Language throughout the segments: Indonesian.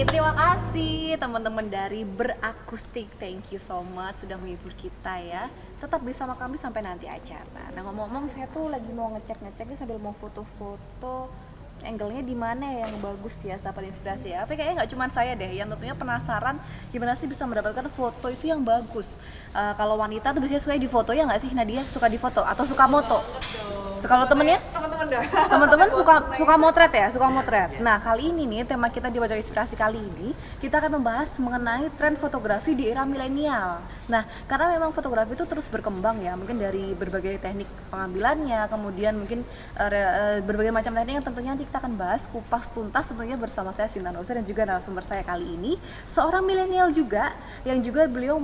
terima kasih teman-teman dari Berakustik. Thank you so much sudah menghibur kita ya. Tetap bersama kami sampai nanti acara. Nah ngomong-ngomong saya tuh lagi mau ngecek-ngecek nih sambil mau foto-foto angle-nya di mana ya yang bagus ya, dapat inspirasi ya. Tapi kayaknya nggak cuma saya deh yang tentunya penasaran gimana sih bisa mendapatkan foto itu yang bagus. Kalau wanita tuh biasanya suka di foto ya nggak sih Nadia? Suka di foto atau suka moto? Kalau temennya? Teman-teman suka motret ya, suka motret. Nah kali ini nih tema kita di Pojok Inspirasi kali ini kita akan membahas mengenai tren fotografi di era milenial. Nah karena memang fotografi itu terus berkembang ya, mungkin dari berbagai teknik pengambilannya, kemudian mungkin berbagai macam teknik yang tentunya nanti kita akan bahas kupas tuntas tentunya bersama saya Sinta Nusa dan juga narasumber saya kali ini seorang milenial juga yang juga beliau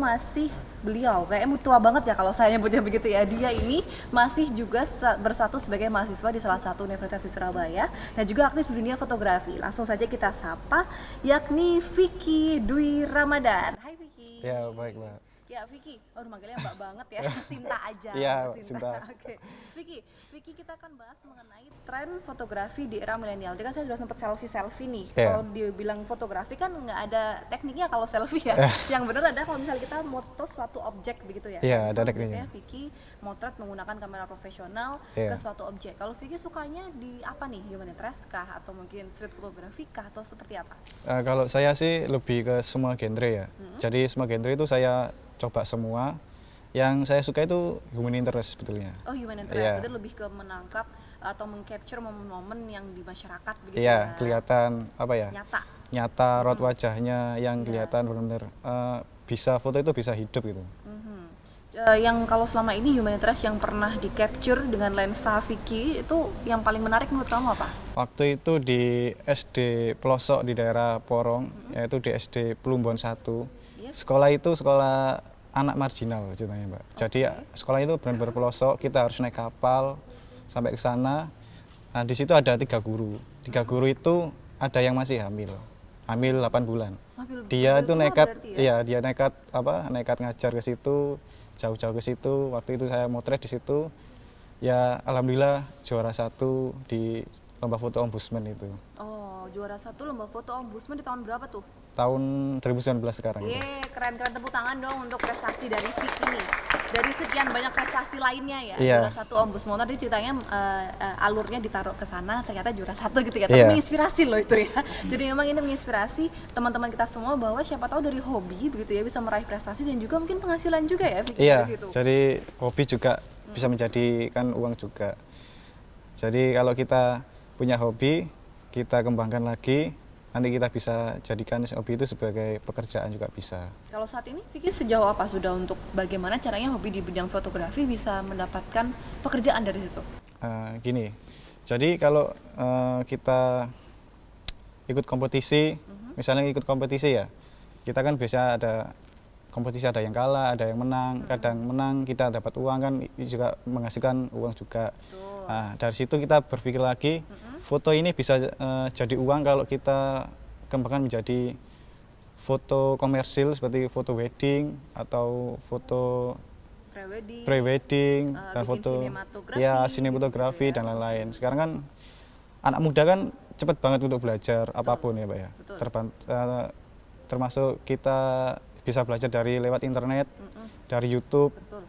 kayaknya tua banget ya kalau saya nyebutnya begitu ya. Dia ini masih juga bersatu sebagai mahasiswa di salah satu universitas di Surabaya dan juga aktif di dunia fotografi. Langsung saja kita sapa yakni Vicky Dwi Ramadan. Hai Vicky. Ya baik Mbak. Ya Vicky, manggilnya Mbak banget ya, Sinta aja. Iya Sinta. Sinta. Oke. Vicky kita akan bahas mengenai tren fotografi di era milenial. Jadi kan saya sudah sempat selfie nih. Yeah. Kalau dibilang fotografi kan nggak ada tekniknya kalau selfie ya. Yang benar ada kalau misalnya kita moto suatu objek begitu ya. Iya, ada tekniknya. Biasanya Vicky motret menggunakan kamera profesional Yeah. ke suatu objek. Kalau Vicky sukanya di apa nih? Human interest kah atau mungkin street photography kah atau seperti apa? Kalau saya sih lebih ke semua genre ya. Jadi semua genre itu saya coba semua. Yang saya suka itu human interest sebetulnya. Oh human interest, Iya. itu lebih ke menangkap atau meng-capture momen-momen yang di masyarakat begitu Iya, ya. kelihatan apa ya? Nyata. Raut wajahnya yang Iya. kelihatan benar-benar bisa foto itu bisa hidup gitu. Yang kalau selama ini human interest yang pernah di-capture dengan lensa Vicky itu yang paling menarik menurut kamu apa? Waktu itu di SD pelosok di daerah Porong, yaitu di SD Plumbon 1. Yes. Sekolah itu sekolah anak marginal ceritanya Mbak. Jadi sekolah itu benar-benar pelosok, kita harus naik kapal sampai ke sana. Nah di situ ada 3 guru. 3 guru itu ada yang masih hamil 8 bulan. Dia itu nekat, ya? dia nekat ngajar ke situ, jauh-jauh ke situ. Waktu itu saya motret di situ. Ya alhamdulillah juara 1 di lomba foto ombudsman itu. Oh, juara 1 lomba foto ombudsman di tahun berapa tuh? Tahun 2019 sekarang itu. Keren-keren, tepuk tangan dong untuk prestasi dari Vicky nih. Dari sekian banyak prestasi lainnya ya, Iya. juara 1 ombudsman. Tadi ceritanya alurnya ditaruh ke sana, ternyata juara 1 gitu ya. Iya. Tapi menginspirasi loh itu ya. Jadi memang ini menginspirasi teman-teman kita semua bahwa siapa tahu dari hobi begitu ya bisa meraih prestasi dan juga mungkin penghasilan juga ya Vicky. Iya, Gitu. jadi hobi juga bisa menjadikan uang juga. Jadi kalau kita punya hobi, kita kembangkan lagi, nanti kita bisa jadikan hobi itu sebagai pekerjaan juga bisa. Kalau saat ini Vicky sejauh apa sudah untuk bagaimana caranya hobi di bidang fotografi bisa mendapatkan pekerjaan dari situ? Gini, jadi kalau kita ikut kompetisi, misalnya ikut kompetisi ya, kita kan biasa ada kompetisi, ada yang kalah, ada yang menang, kadang menang kita dapat uang kan juga menghasilkan uang juga. Nah, dari situ kita berpikir lagi, foto ini bisa jadi uang kalau kita kembangkan menjadi foto komersil seperti foto wedding atau foto pre-wedding dan foto sinematografi gitu ya. dan lain-lain. Sekarang kan anak muda kan cepat banget untuk belajar apapun ya Pak ya. Termasuk kita bisa belajar dari lewat internet, dari YouTube. Betul.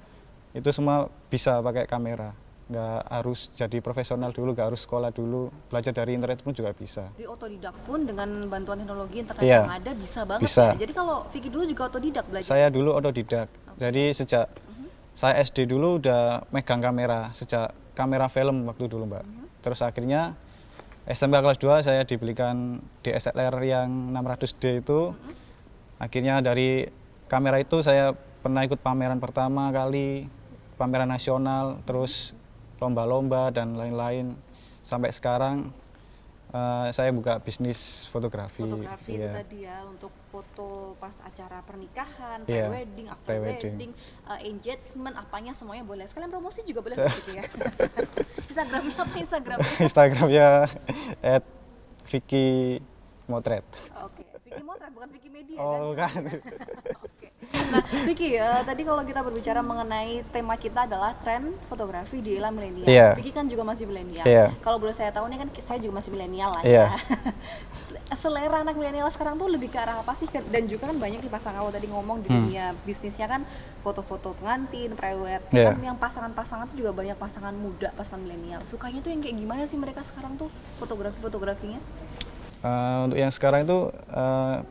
Itu semua bisa pakai kamera. Nggak harus jadi profesional dulu, nggak harus sekolah dulu, belajar dari internet pun juga bisa. Di otodidak pun dengan bantuan teknologi internet Iya, yang ada bisa banget bisa. ya. Jadi kalau Vicky dulu juga otodidak belajar? Saya dulu otodidak, jadi sejak saya SD dulu udah megang kamera, sejak kamera film waktu dulu Mbak. Terus akhirnya SMK kelas 2 saya dibelikan DSLR yang 600D itu. Akhirnya dari kamera itu saya pernah ikut pameran pertama kali, pameran nasional, terus lomba-lomba dan lain-lain. Sampai sekarang saya buka bisnis fotografi. Fotografi itu Iya. tadi ya, untuk foto pas acara pernikahan, Iya, pre-wedding, after pre-wedding. wedding, engagement, apanya semuanya boleh. Sekalian promosi juga boleh gitu ya. Instagramnya apa Instagramnya? Instagramnya @Vicky Motret. Oke, Vicky Motret bukan Vicky Media Oh kan? kan. Oke. Nah, Vicky, tadi kalau kita berbicara mengenai tema kita adalah tren fotografi di era milenial. Iya. Vicky kan juga masih milenial. Iya. Kalau boleh saya tahu nih kan saya juga masih milenial lah Iya. ya. Selera anak milenial sekarang tuh lebih ke arah apa sih? Dan juga kan banyak di pasangan awal tadi ngomong di dunia bisnisnya kan foto-foto pengantin, prewed. Iya. Kan yang pasangan-pasangan tuh juga banyak pasangan muda, pasangan milenial. Sukanya tuh yang kayak gimana sih mereka sekarang tuh fotografinya? Untuk yang sekarang itu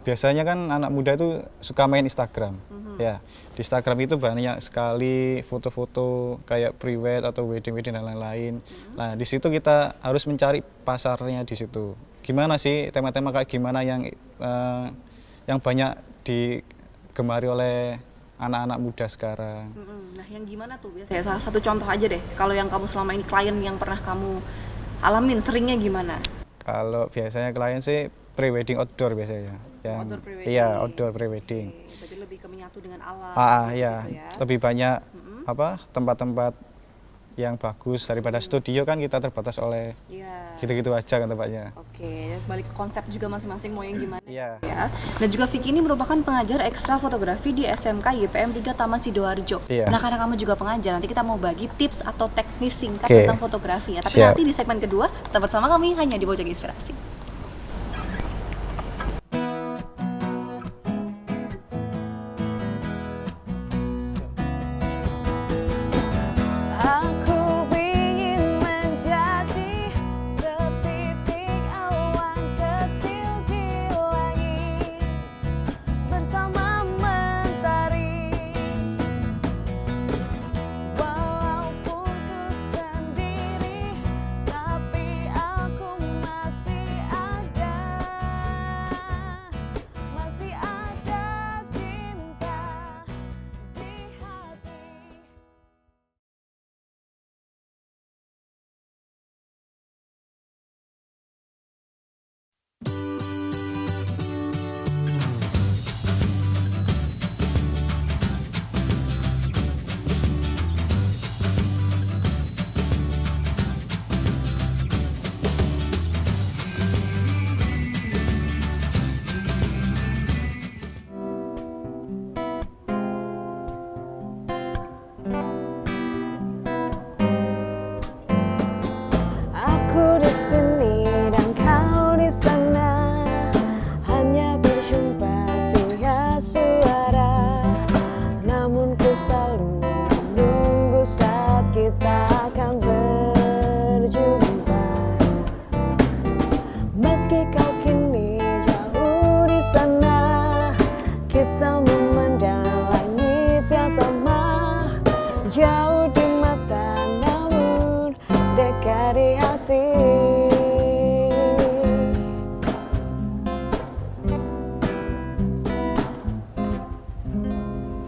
biasanya kan anak muda itu suka main Instagram. Ya, di Instagram itu banyak sekali foto-foto kayak pre-wed atau wedding-wedding dan lain-lain. Nah, di situ kita harus mencari pasarnya di situ. Gimana sih tema-tema kayak gimana yang banyak digemari oleh anak-anak muda sekarang. Nah, yang gimana tuh biasanya? Salah satu contoh aja deh. Kalau yang kamu selama ini klien yang pernah kamu alamin seringnya gimana? Kalau biasanya klien sih pre-wedding outdoor biasanya. Outdoor pre-wedding. Iya, outdoor pre-wedding. Oke, berarti lebih ke menyatu dengan alam. Iya, gitu ya. lebih banyak tempat-tempat yang bagus daripada studio kan kita terbatas oleh Iya. gitu-gitu aja kan tempatnya. Oke, balik ke konsep juga masing-masing mau yang gimana. Iya. Ya. Dan juga Vicky ini merupakan pengajar ekstra fotografi di SMK YPM 3 Taman Sidoarjo. Iya. Nah, karena kamu juga pengajar, nanti kita mau bagi tips atau teknis singkat Oke. tentang fotografi ya. Tapi Siap. nanti di segmen kedua, tetap bersama kami hanya di Bojang Inspirasi. Aku ingin menjadi setitik awan kecil di langit bersama mentari. Walaupun ku sendiri, tapi aku masih ada cinta di hati. Aku di sini dan kau di sana, hanya berjumpa via suara. Namun ku selalu menunggu saat kita akan berjumpa. Meski kau kini jauh di sana, kita memandang langit yang sama. Jauh di mata namun dekat di hati.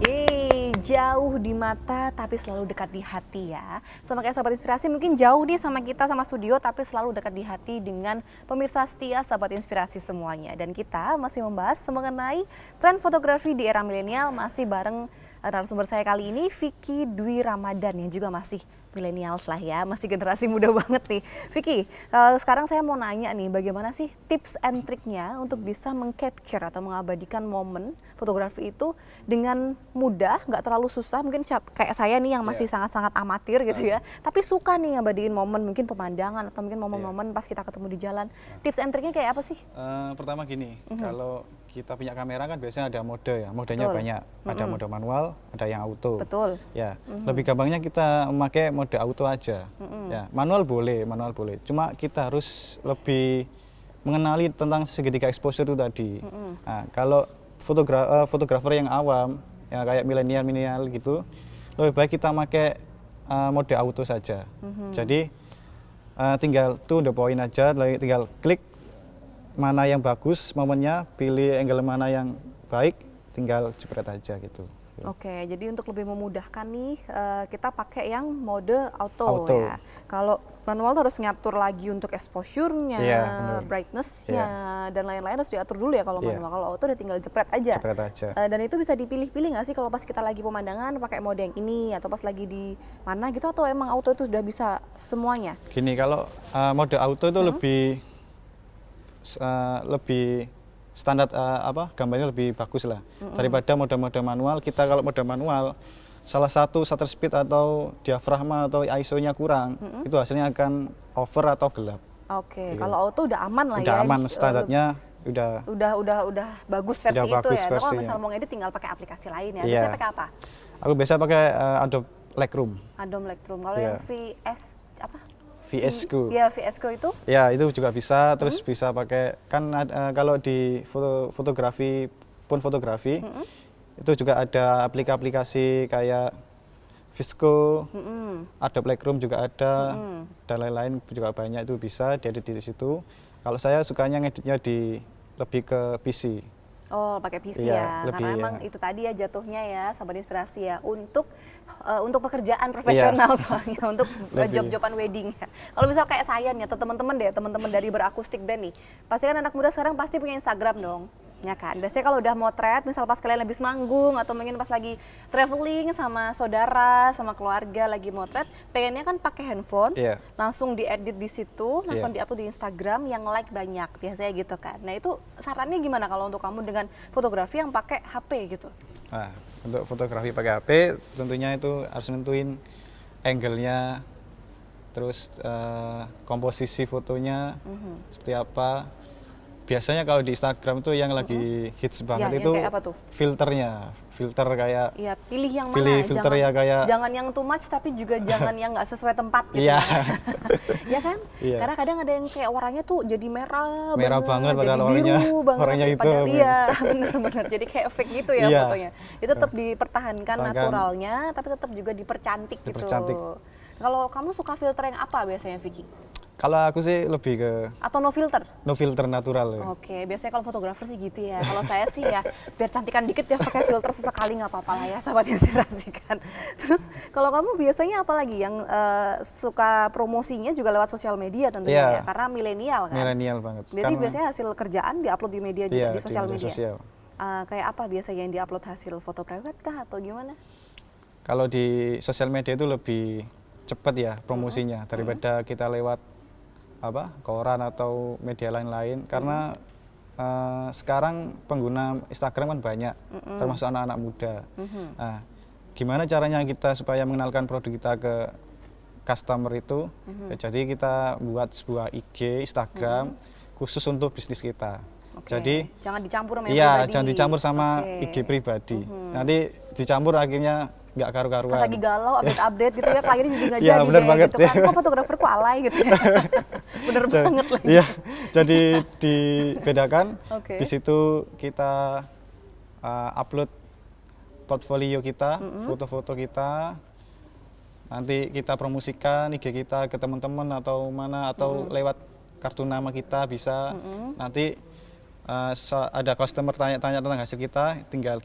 Yeay, jauh di mata tapi selalu dekat di hati ya. Sama kayak Sahabat Inspirasi, mungkin jauh nih sama kita sama studio tapi selalu dekat di hati dengan pemirsa setia Sahabat Inspirasi semuanya. Dan kita masih membahas mengenai tren fotografi di era milenial masih bareng narasumber saya kali ini Vicky Dwi Ramadan yang juga masih milenials lah ya, masih generasi muda banget nih. Vicky, sekarang saya mau nanya nih, bagaimana sih tips and triknya untuk bisa mengcapture atau mengabadikan momen fotografi itu dengan mudah, nggak terlalu susah, mungkin kayak saya nih yang masih sangat-sangat amatir gitu ya, tapi suka nih ngabadiin momen, mungkin pemandangan atau mungkin momen-momen pas kita ketemu di jalan. Tips and triknya kayak apa sih? Pertama gini, kalau kita punya kamera kan biasanya ada mode ya, modenya Betul. banyak. Ada mode manual, ada yang auto. Betul. Ya, lebih gampangnya kita memakai mode auto aja. Ya, manual boleh. Cuma kita harus lebih mengenali tentang segitiga exposure itu tadi. Nah, kalau fotografer yang awam, ya kayak milenial gitu, lebih baik kita pakai mode auto saja. Jadi tinggal to the point aja, tinggal klik mana yang bagus momennya, pilih angle mana yang baik, tinggal jepret aja gitu. Oke, jadi untuk lebih memudahkan nih, kita pakai yang mode auto. Auto. Ya. Kalau manual tuh harus ngatur lagi untuk exposure-nya, Iya, benar. brightness-nya, dan lain-lain harus diatur dulu ya kalau Iya. manual. Kalau auto udah tinggal jepret aja. Jepret aja. Dan itu bisa dipilih-pilih nggak sih kalau pas kita lagi pemandangan pakai mode yang ini, atau pas lagi di mana gitu, atau emang auto itu udah bisa semuanya? Gini, kalau mode auto itu lebih standar gambarnya lebih bagus lah daripada mode-mode manual. Kita kalau mode manual salah satu shutter speed atau diafragma atau ISO-nya kurang, itu hasilnya akan over atau gelap. Oke, Iya. kalau auto udah aman lah Udah ya. aman, standarnya udah Bagus versi Udah itu bagus ya. Nah, kalau versinya. misalnya mau ngedit tinggal pakai aplikasi lain ya. Iya. Biasanya pakai apa? Aku biasa pakai Adobe Lightroom. Adobe Lightroom. Kalau Iya. yang VS apa? VS Code. Iya, VS Code itu. Ya, itu juga bisa, terus bisa pakai kan kalau di fotografi pun fotografi itu juga ada aplikasi kayak Visco, Adobe Lightroom juga ada, dan lain-lain juga banyak, itu bisa diedit di situ. Kalau saya sukanya ngeditnya lebih ke PC. Oh, pakai PC Iya, ya. Karena lebih, emang ya. itu tadi ya jatuhnya ya, sahabat inspirasi ya, untuk pekerjaan profesional soalnya, untuk Lebih. job-joban wedding ya. Kalau misal kayak saya nih atau teman-teman deh, teman-teman dari Berakustik Band nih, pasti kan anak muda sekarang pasti punya Instagram dong. Ya kan, biasanya kalau udah motret, misal pas kalian habis manggung atau mungkin pas lagi traveling sama saudara, sama keluarga lagi motret, pengennya kan pakai handphone, Iya. langsung diedit di situ, langsung Iya. diupload di Instagram yang like banyak, biasanya gitu kan. Nah itu sarannya gimana kalau untuk kamu dengan fotografi yang pakai HP gitu? Nah, untuk fotografi pakai HP tentunya itu harus nentuin angle-nya, terus komposisi fotonya seperti apa. Biasanya kalau di Instagram tuh yang lagi hits banget yang itu kayak apa tuh? filternya, filter kayak Iya, pilih yang Pilih mana? filter jangan, ya kayak jangan yang too much tapi juga jangan yang nggak sesuai tempat gitu. Iya. Ya kan? Iya. Karena kadang ada yang kayak warnanya tuh jadi merah, Merah banget jadi padahal biru banget, orangnya hitam. padahal iya, benar-benar. Jadi kayak fake gitu ya Iya. fotonya. Itu tetap dipertahankan Bahkan naturalnya, tapi tetap juga dipercantik, dipercantik. gitu. Kalau kamu suka filter yang apa biasanya, Vicky? Kalau aku sih lebih ke Atau no filter? no filter natural. Ya. Oke, biasanya kalau fotografer sih gitu ya. Kalau saya sih ya biar cantikan dikit ya pakai filter sesekali nggak apa-apa lah ya, sahabat inspirasi kan. Terus kalau kamu biasanya apa lagi yang suka promosinya juga lewat sosial media tentunya ya, Iya. karena milenial kan. Milenial banget. Jadi Karena- biasanya hasil kerjaan diupload di media juga, Iya, di sosial media media. sosial. Kayak apa biasanya yang diupload hasil foto private kah atau gimana? Kalau di sosial media itu lebih cepat ya promosinya daripada kita lewat koran atau media lain-lain, karena sekarang pengguna Instagram kan banyak, termasuk anak-anak muda. Nah, gimana caranya kita supaya mengenalkan produk kita ke customer itu? Ya, jadi kita buat sebuah IG, Instagram khusus untuk bisnis kita. Oke, Jadi jangan dicampur sama yang iya, pribadi. jangan dicampur sama Oke. IG pribadi. Nanti dicampur akhirnya nggak karu-karuan. Pas lagi galau, update-update gitu ya, kliennya jadi nggak Iya, jadi bener deh banget. gitu kan. Kok fotografer kok alay gitu ya. Bener banget lagi. Iya, jadi dibedakan. Oke. Di situ kita upload portfolio kita, foto-foto kita. Nanti kita promosikan IG kita ke teman-teman atau mana, atau lewat kartu nama kita bisa. Nanti ada customer tanya-tanya tentang hasil kita, tinggal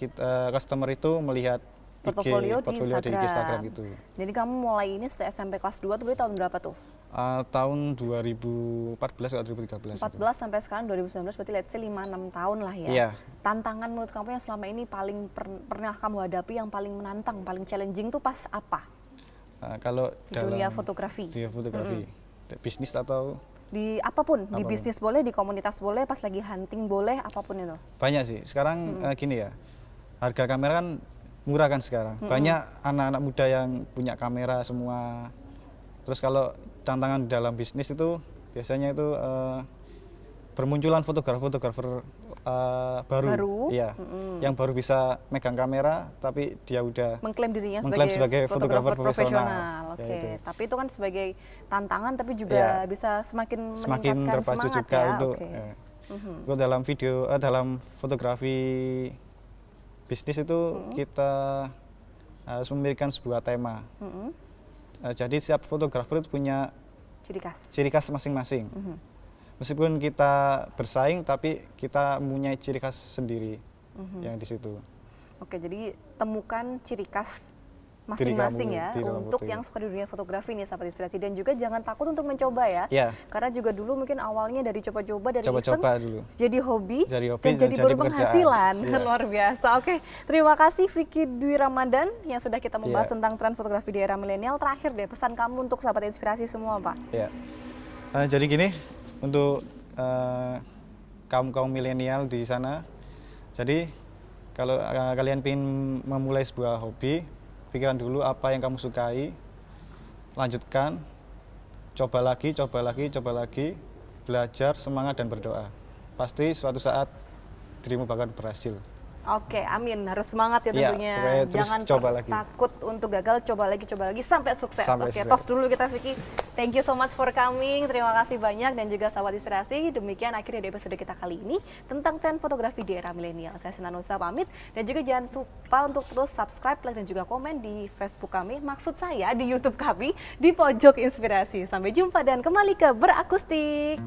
customer itu melihat Portofolio di di Instagram gitu. Jadi kamu mulai ini SMP kelas 2 tuh berarti tahun berapa tuh? Tahun 2014 atau 2013. 14 sampai sekarang 2019 berarti let's say 5-6 tahun lah ya. Iya. Tantangan menurut kamu yang selama ini paling pernah kamu hadapi, yang paling menantang, paling challenging tuh pas apa? Kalau Di dunia fotografi. Dunia fotografi. Bisnis atau Di apapun, di Apapun. bisnis boleh, di komunitas boleh, pas lagi hunting boleh, apapun itu. banyak sih. Sekarang gini ya, harga kamera kan murah kan sekarang. Banyak anak-anak muda yang punya kamera semua. Terus kalau tantangan dalam bisnis itu biasanya itu bermunculan fotografer baru, iya, yang baru bisa megang kamera, tapi dia udah Mengklaim dirinya mengklaim sebagai sebagai fotografer profesional. Oke, Ya, itu. tapi itu kan sebagai tantangan, tapi juga Iya. bisa semakin Semakin meningkatkan terpacu semangat juga ya. untuk Oke. untuk dalam dalam fotografi bisnis itu kita harus memberikan sebuah tema. Jadi setiap fotografer itu punya Ciri khas. masing-masing. Meskipun kita bersaing, tapi kita mempunyai ciri khas sendiri yang di situ. Oke, jadi temukan ciri khas Diri masing-masing kamu ya di dalam untuk foto, yang ya. suka di dunia fotografi nih, sahabat inspirasi, dan juga jangan takut untuk mencoba ya. Iya. Karena juga dulu mungkin awalnya dari coba-coba, dari iseng, Coba-coba dulu. jadi hobi, Jadi hobi dan dan jadi jadi berpenghasilan. pekerjaan. Iya. Luar biasa. Oke, terima kasih Vicky Dwi Ramadan yang sudah kita membahas Iya. tentang tren fotografi di era milenial. Terakhir deh, pesan kamu untuk sahabat inspirasi semua, Pak. Ya. Jadi gini, untuk kaum milenial di sana. Jadi kalau kalian ingin memulai sebuah hobi, pikiran dulu apa yang kamu sukai, lanjutkan, coba lagi, belajar, semangat dan berdoa. Pasti suatu saat dirimu bakal berhasil. Oke, amin. Harus semangat ya Iya, tentunya. pokoknya terus Jangan coba lagi. takut untuk gagal, coba lagi sampai sukses. Sampai Oke, sukses. tos dulu kita Vicky. Thank you so much for coming. Terima kasih banyak dan juga sahabat inspirasi. Demikian akhirnya di episode kita kali ini tentang tren fotografi di era milenial. Saya Sina Nusa pamit dan juga jangan lupa untuk terus subscribe, like dan juga komen di Facebook kami. Maksud saya di YouTube kami di Pojok Inspirasi. Sampai jumpa dan kembali ke Berakustik.